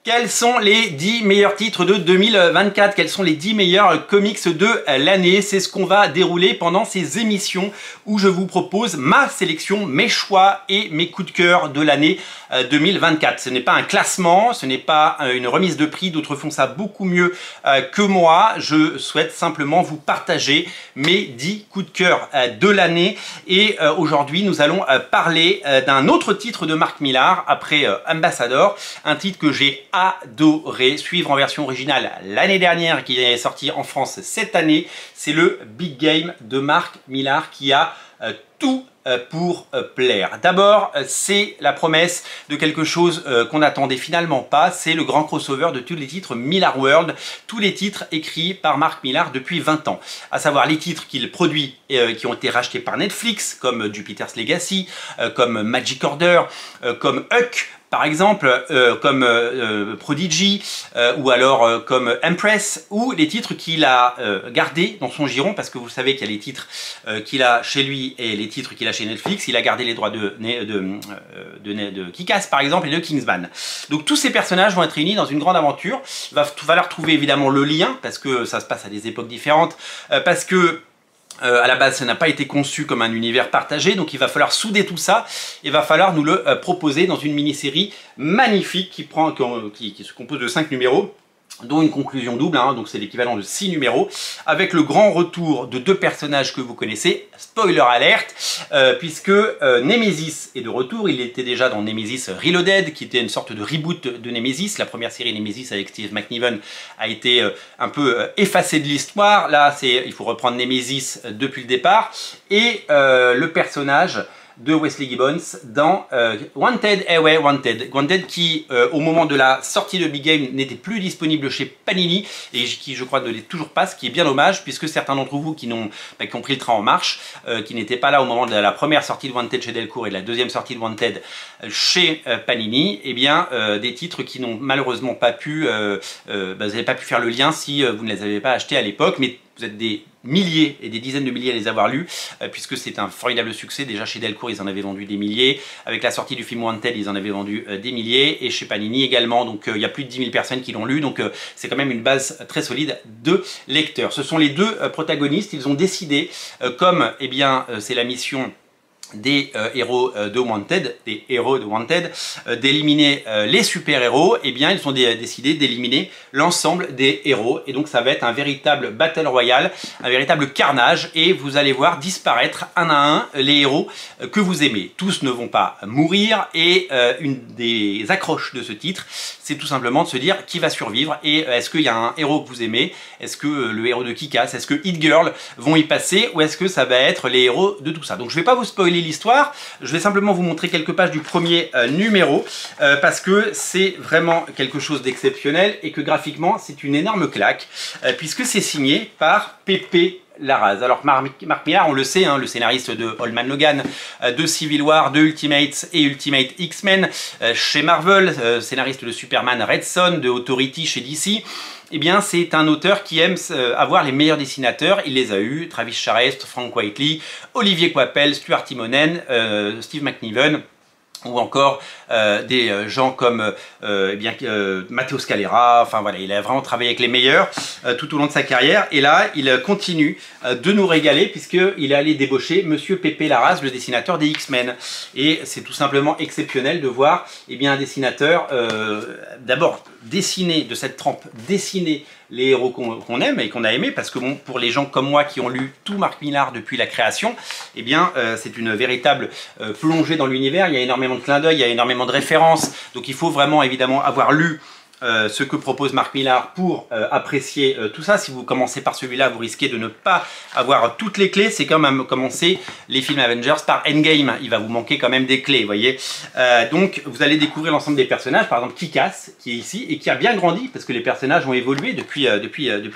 Quels sont les 10 meilleurs titres de 2024? Quels sont les 10 meilleurs comics de l'année? C'est ce qu'on va dérouler pendant ces émissions où je vous propose ma sélection, mes choix et mes coups de cœur de l'année 2024. Ce n'est pas un classement, ce n'est pas une remise de prix, d'autres font ça beaucoup mieux que moi. Je souhaite simplement vous partager mes 10 coups de cœur de l'année. Et aujourd'hui, nous allons parler d'un autre titre de Mark Millar après Ambassador, un titre que j'ai adoré, suivre en version originale l'année dernière, qui est sorti en France cette année. C'est le Big Game de Mark Millar qui a tout pour plaire. D'abord, c'est la promesse de quelque chose qu'on n'attendait finalement pas, c'est le grand crossover de tous les titres Millar World, tous les titres écrits par Mark Millar depuis 20 ans, à savoir les titres qu'il produit et qui ont été rachetés par Netflix, comme Jupiter's Legacy, comme Magic Order, comme Huck, par exemple, comme Prodigy, ou alors comme Empress, ou les titres qu'il a gardés dans son giron, parce que vous savez qu'il y a les titres qu'il a chez lui et les titres qu'il a chez Netflix. Il a gardé les droits de Kick-Ass, par exemple, et de Kingsman. Donc tous ces personnages vont être réunis dans une grande aventure. Il va falloir trouver évidemment le lien, parce que ça se passe à des époques différentes, parce que à la base, ça n'a pas été conçu comme un univers partagé, donc il va falloir souder tout ça, il va falloir nous le proposer dans une mini-série magnifique qui se compose de 5 numéros, dont une conclusion double, hein, donc c'est l'équivalent de 6 numéros, avec le grand retour de deux personnages que vous connaissez, spoiler alerte, puisque Nemesis est de retour. Il était déjà dans Nemesis Reloaded, qui était une sorte de reboot de Nemesis. La première série Nemesis avec Steve McNiven a été un peu effacée de l'histoire. Là, il faut reprendre Nemesis depuis le départ, et le personnage de Wesley Gibbons dans Wanted, Wanted qui au moment de la sortie de Big Game n'était plus disponible chez Panini et qui je crois ne l'est toujours pas, ce qui est bien dommage puisque certains d'entre vous qui ont pris le train en marche, qui n'étaient pas là au moment de la première sortie de Wanted chez Delcourt et de la deuxième sortie de Wanted chez Panini, et bien des titres qui n'ont malheureusement pas pu, vous n'avez pas pu faire le lien si vous ne les avez pas achetés à l'époque, mais vous êtes des milliers et des dizaines de milliers à les avoir lus, puisque c'est un formidable succès. Déjà chez Delcourt, ils en avaient vendu des milliers. Avec la sortie du film Wanted, ils en avaient vendu des milliers. Et chez Panini également. Donc il y a plus de 10 000 personnes qui l'ont lu. Donc c'est quand même une base très solide de lecteurs. Ce sont les deux protagonistes. Ils ont décidé, comme eh bien c'est la mission des héros de Wanted, d'éliminer les super-héros, et bien ils ont décidé d'éliminer l'ensemble des héros, et donc ça va être un véritable battle royale, un véritable carnage, et vous allez voir disparaître un à un les héros que vous aimez. Tous ne vont pas mourir, et une des accroches de ce titre, c'est tout simplement de se dire qui va survivre, et est-ce qu'il y a un héros que vous aimez, est-ce que le héros de Kick-Ass, est-ce que Hit Girl vont y passer, ou est-ce que ça va être les héros de tout ça. Donc je vais pas vous spoiler l'histoire, je vais simplement vous montrer quelques pages du premier numéro parce que c'est vraiment quelque chose d'exceptionnel et que graphiquement c'est une énorme claque puisque c'est signé par Pepe Larraz. Alors Mark Millar, on le sait, hein, le scénariste de Old Man Logan, de Civil War, de Ultimates et Ultimate X-Men chez Marvel, scénariste de Superman Red Son, de Authority chez DC. Eh bien, c'est un auteur qui aime avoir les meilleurs dessinateurs. Il les a eus, Travis Charest, Frank Whiteley, Olivier Coipel, Stuart Timonen, Steve McNiven, ou encore des gens comme Matteo Scalera. Enfin voilà, il a vraiment travaillé avec les meilleurs tout au long de sa carrière, et là il continue de nous régaler puisqu'il est allé débaucher Monsieur Pepe Larraz, le dessinateur des X-Men, et c'est tout simplement exceptionnel de voir eh bien, un dessinateur d'abord dessiner de cette trempe, dessiner les héros qu'on aime et qu'on a aimé, parce que bon, pour les gens comme moi qui ont lu tout Mark Millar depuis la création, eh bien c'est une véritable plongée dans l'univers. Il y a énormément de clins d'œil, il y a énormément de références, donc il faut vraiment évidemment avoir lu ce que propose Mark Millar pour apprécier tout ça. Si vous commencez par celui-là, vous risquez de ne pas avoir toutes les clés. C'est comme commencer les films Avengers par Endgame. Il va vous manquer quand même des clés, vous voyez. Donc vous allez découvrir l'ensemble des personnages, par exemple Kick-Ass qui est ici et qui a bien grandi parce que les personnages ont évolué depuis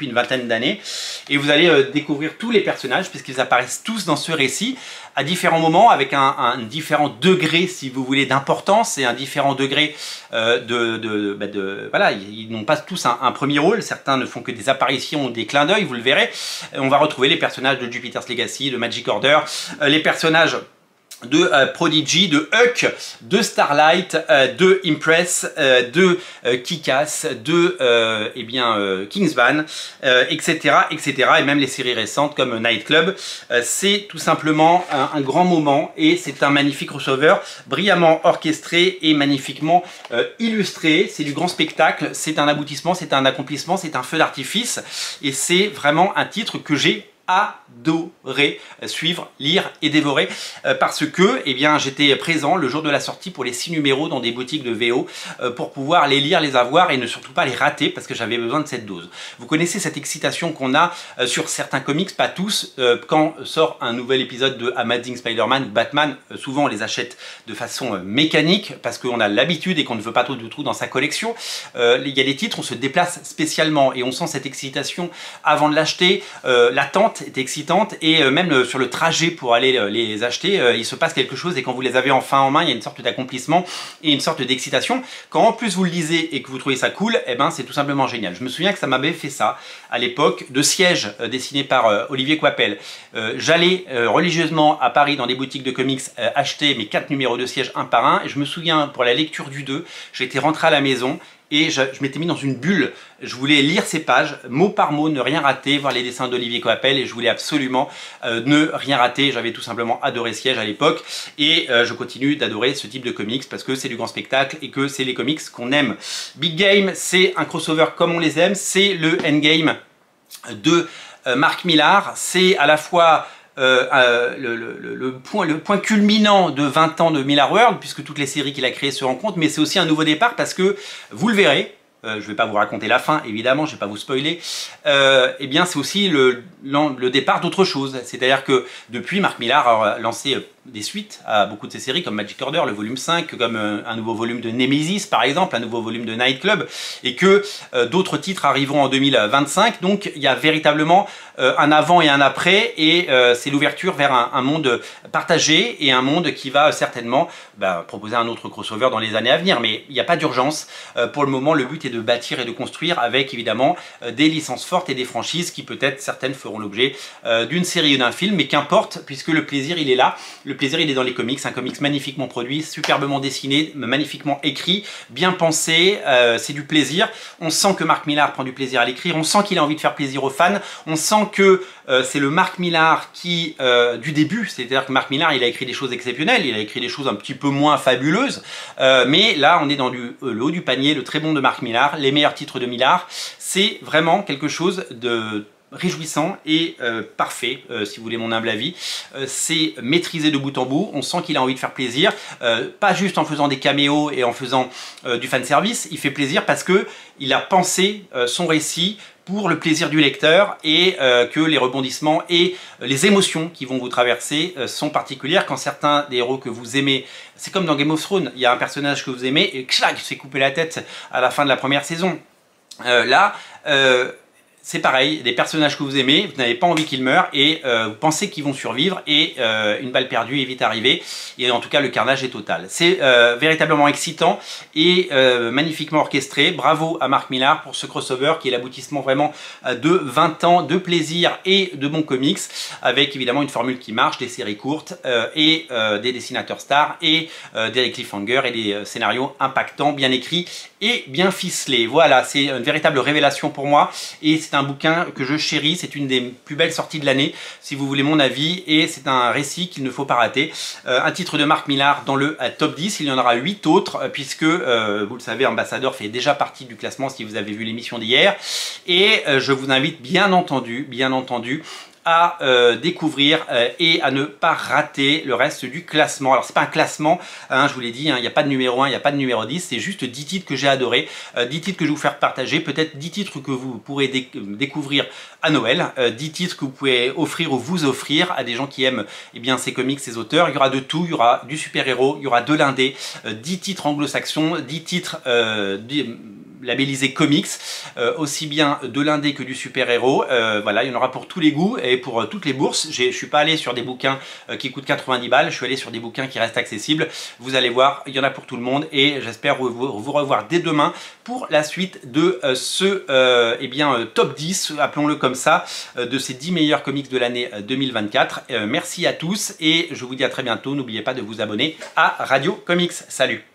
une vingtaine d'années. Et vous allez découvrir tous les personnages puisqu'ils apparaissent tous dans ce récit à différents moments avec un différent degré, si vous voulez, d'importance et un différent degré voilà, ils n'ont pas tous un premier rôle, certains ne font que des apparitions ou des clins d'œil, vous le verrez. On va retrouver les personnages de Jupiter's Legacy, de Magic Order, les personnages de Prodigy, de Huck, de Starlight, de Impress, de Kick-Ass, de Kingsman, etc., etc. Et même les séries récentes comme Night Club. C'est tout simplement un grand moment et c'est un magnifique crossover, brillamment orchestré et magnifiquement illustré. C'est du grand spectacle, c'est un aboutissement, c'est un accomplissement, c'est un feu d'artifice et c'est vraiment un titre que j'ai adoré suivre, lire et dévorer parce que j'étais présent le jour de la sortie pour les 6 numéros dans des boutiques de VO pour pouvoir les lire, les avoir et ne surtout pas les rater parce que j'avais besoin de cette dose. Vous connaissez cette excitation qu'on a sur certains comics, pas tous, quand sort un nouvel épisode de Amazing Spider-Man ou Batman, souvent on les achète de façon mécanique parce qu'on a l'habitude et qu'on ne veut pas trop de trous dans sa collection. Il y a des titres, on se déplace spécialement et on sent cette excitation avant de l'acheter, l'attente est excitante et même sur le trajet pour aller les acheter, il se passe quelque chose et quand vous les avez enfin en main, il y a une sorte d'accomplissement et une sorte d'excitation. Quand en plus vous le lisez et que vous trouvez ça cool, c'est tout simplement génial. Je me souviens que ça m'avait fait ça à l'époque de Siège dessiné par Olivier Coipel. J'allais religieusement à Paris dans des boutiques de comics acheter mes 4 numéros de Siège un par un et je me souviens pour la lecture du 2, j'étais rentré à la maison et je m'étais mis dans une bulle. Je voulais lire ces pages, mot par mot, ne rien rater, voir les dessins d'Olivier Coipel et je voulais absolument ne rien rater. J'avais tout simplement adoré Siège à l'époque et je continue d'adorer ce type de comics parce que c'est du grand spectacle et que c'est les comics qu'on aime. Big Game, c'est un crossover comme on les aime, c'est le endgame de Mark Millar, c'est à la fois le point culminant de 20 ans de Millar World, puisque toutes les séries qu'il a créées se rencontrent, mais c'est aussi un nouveau départ parce que, vous le verrez, je ne vais pas vous raconter la fin, évidemment, je ne vais pas vous spoiler, c'est aussi le départ d'autre chose. C'est-à-dire que depuis, Mark Millar a lancé des suites à beaucoup de ses séries comme Magic Order, le volume 5, comme un nouveau volume de Nemesis par exemple, un nouveau volume de Night Club, et que d'autres titres arriveront en 2025. Donc il y a véritablement un avant et un après, et c'est l'ouverture vers un monde partagé et un monde qui va certainement proposer un autre crossover dans les années à venir. Mais il n'y a pas d'urgence. Pour le moment, le but est de bâtir et de construire avec évidemment des licences fortes et des franchises qui peut-être certaines feront l'objet d'une série ou d'un film, mais qu'importe, puisque le plaisir il est là. Le plaisir il est dans les comics, un comics magnifiquement produit, superbement dessiné, magnifiquement écrit, bien pensé, c'est du plaisir. On sent que Mark Millar prend du plaisir à l'écrire, on sent qu'il a envie de faire plaisir aux fans, on sent que c'est le Mark Millar qui, du début, c'est-à-dire que Mark Millar il a écrit des choses exceptionnelles, il a écrit des choses un petit peu moins fabuleuses, mais là on est dans le haut du panier, le très bon de Mark Millar, les meilleurs titres de Millar, c'est vraiment quelque chose de réjouissant et parfait, si vous voulez mon humble avis. C'est maîtrisé de bout en bout, on sent qu'il a envie de faire plaisir, pas juste en faisant des caméos et en faisant du fanservice, il fait plaisir parce que il a pensé son récit pour le plaisir du lecteur et que les rebondissements et les émotions qui vont vous traverser sont particulières quand certains des héros que vous aimez, c'est comme dans Game of Thrones, il y a un personnage que vous aimez et clac, il se fait couper la tête à la fin de la première saison. C'est pareil, des personnages que vous aimez, vous n'avez pas envie qu'ils meurent et vous pensez qu'ils vont survivre et une balle perdue est vite arrivée et en tout cas le carnage est total. C'est véritablement excitant et magnifiquement orchestré. Bravo à Mark Millar pour ce crossover qui est l'aboutissement vraiment de 20 ans de plaisir et de bons comics avec évidemment une formule qui marche, des séries courtes et des dessinateurs stars et des cliffhangers et des scénarios impactants, bien écrits et bien ficelés. Voilà, c'est une véritable révélation pour moi et c'est un bouquin que je chéris, c'est une des plus belles sorties de l'année si vous voulez mon avis et c'est un récit qu'il ne faut pas rater. Un titre de Mark Millar dans le top 10, il y en aura 8 autres puisque vous le savez Ambassadeur fait déjà partie du classement si vous avez vu l'émission d'hier et je vous invite bien entendu à découvrir et à ne pas rater le reste du classement. Alors c'est pas un classement, hein, je vous l'ai dit, il n'y a pas de numéro 1, il n'y a pas de numéro 10, c'est juste 10 titres que j'ai adoré, 10 titres que je vais vous faire partager, peut-être 10 titres que vous pourrez découvrir à Noël, 10 titres que vous pouvez offrir ou vous offrir à des gens qui aiment ces comics, ces auteurs. Il y aura de tout, il y aura du super-héros, il y aura de l'indé, 10 titres anglo-saxons, 10 titres labellisés comics, aussi bien de l'indé que du super-héros. Voilà, il y en aura pour tous les goûts et pour toutes les bourses. Je ne suis pas allé sur des bouquins qui coûtent 90 balles, je suis allé sur des bouquins qui restent accessibles. Vous allez voir, il y en a pour tout le monde et j'espère vous revoir dès demain pour la suite de ce top 10, appelons-le comme ça, de ces 10 meilleurs comics de l'année 2024. Merci à tous et je vous dis à très bientôt. N'oubliez pas de vous abonner à Radio Comics. Salut!